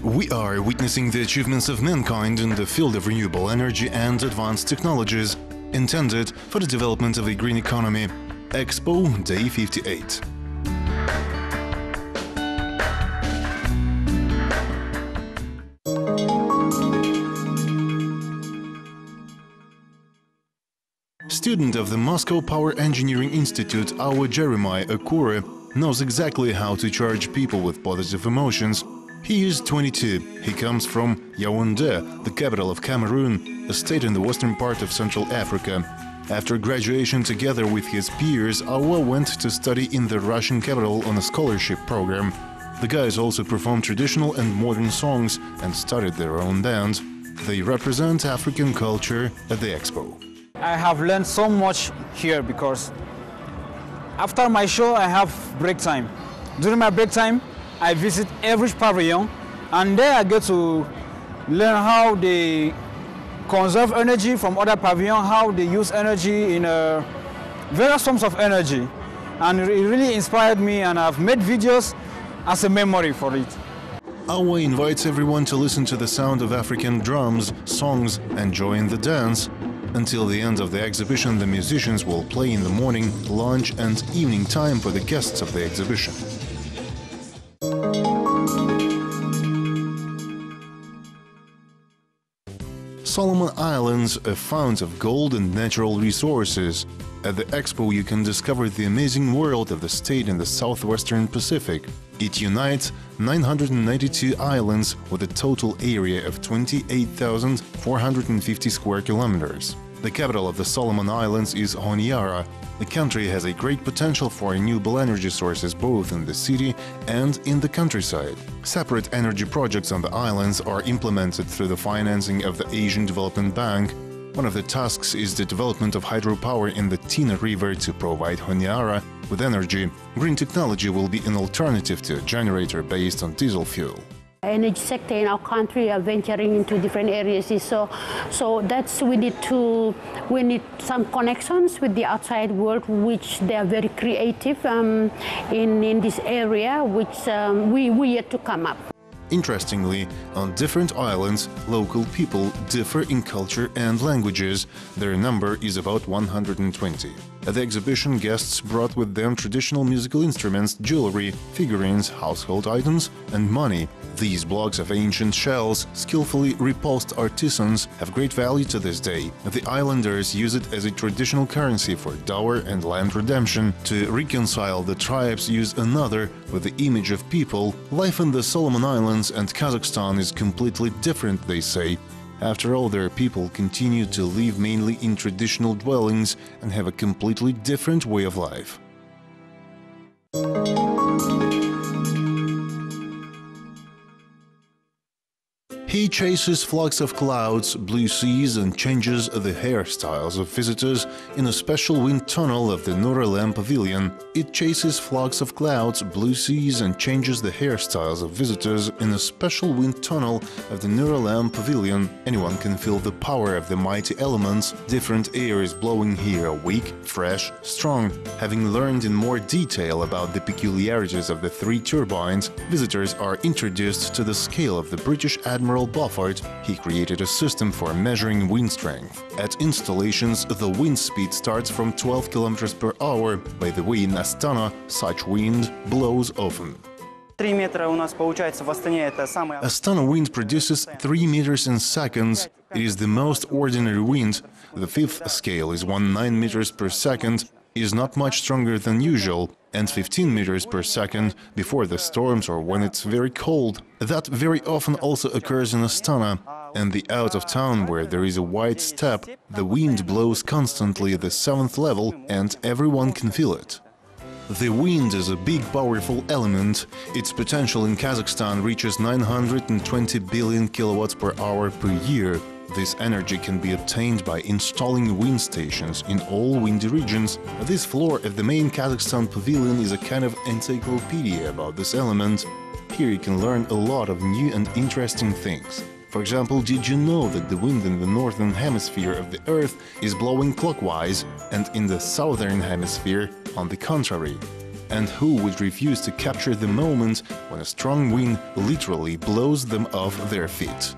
We are witnessing the achievements of mankind in the field of renewable energy and advanced technologies intended for the development of a green economy. EXPO Day 58. Student of the Moscow Power Engineering Institute, our Jeremiah Akura, knows exactly how to charge people with positive emotions. He is 22. He comes from Yaoundé, the capital of Cameroon, a state in the western part of Central Africa. After graduation, together with his peers, Awa went to study in the Russian capital on a scholarship program. The guys also perform traditional and modern songs and started their own band. They represent African culture at the Expo. I have learned so much here because after my show I have break time. During my break time I visit every pavilion and there I get to learn how they conserve energy from other pavilions, how they use energy in various forms of energy. And it really inspired me and I've made videos as a memory for it. Awa invites everyone to listen to the sound of African drums, songs and join the dance. Until the end of the exhibition, the musicians will play in the morning, lunch and evening time for the guests of the exhibition. Solomon Islands, a fount of gold and natural resources. At the Expo you can discover the amazing world of the state in the southwestern Pacific. It unites 992 islands with a total area of 28,450 square kilometers. The capital of the Solomon Islands is Honiara. The country has a great potential for renewable energy sources both in the city and in the countryside. Separate energy projects on the islands are implemented through the financing of the Asian Development Bank. One of the tasks is the development of hydropower in the Tina River to provide Honiara with energy. Green technology will be an alternative to a generator based on diesel fuel. Energy sector in our country are venturing into different areas, so that's we need some connections with the outside world, which they are very creative in this area, which we yet to come up. Interestingly, on different islands, local people differ in culture and languages. Their number is about 120. At the exhibition, guests brought with them traditional musical instruments, jewelry, figurines, household items and money. These blocks of ancient shells, skillfully repulsed artisans, have great value to this day. The islanders use it as a traditional currency for dower and land redemption. To reconcile, the tribes use another with the image of people. Life in the Solomon Islands and Kazakhstan is completely different, they say. After all, their people continue to live mainly in traditional dwellings and have a completely different way of life. He chases flocks of clouds, blue seas and changes the hairstyles of visitors in a special wind tunnel of the Nur-Alam Pavilion. It chases flocks of clouds, blue seas and changes the hairstyles of visitors in a special wind tunnel of the Nur-Alam Pavilion. Anyone can feel the power of the mighty elements. Different air is blowing here, weak, fresh, strong. Having learned in more detail about the peculiarities of the three turbines, visitors are introduced to the scale of the British Admiral Beaufort. He created a system for measuring wind strength. At installations, the wind speed starts from 12 km per hour. By the way, in Astana, such wind blows often. Astana wind produces 3 meters in seconds. It is the most ordinary wind. The fifth scale is 19 meters per second, is not much stronger than usual, and 15 meters per second before the storms or when it's very cold. That very often also occurs in Astana. And the out of town, where there is a wide steppe, the wind blows constantly at the 7th level and everyone can feel it. The wind is a big, powerful element. Its potential in Kazakhstan reaches 920 billion kilowatts per hour per year. This energy can be obtained by installing wind stations in all windy regions. This floor at the main Kazakhstan pavilion is a kind of encyclopedia about this element. Here you can learn a lot of new and interesting things. For example, did you know that the wind in the northern hemisphere of the Earth is blowing clockwise and in the southern hemisphere on the contrary? and who would refuse to capture the moment when a strong wind literally blows them off their feet.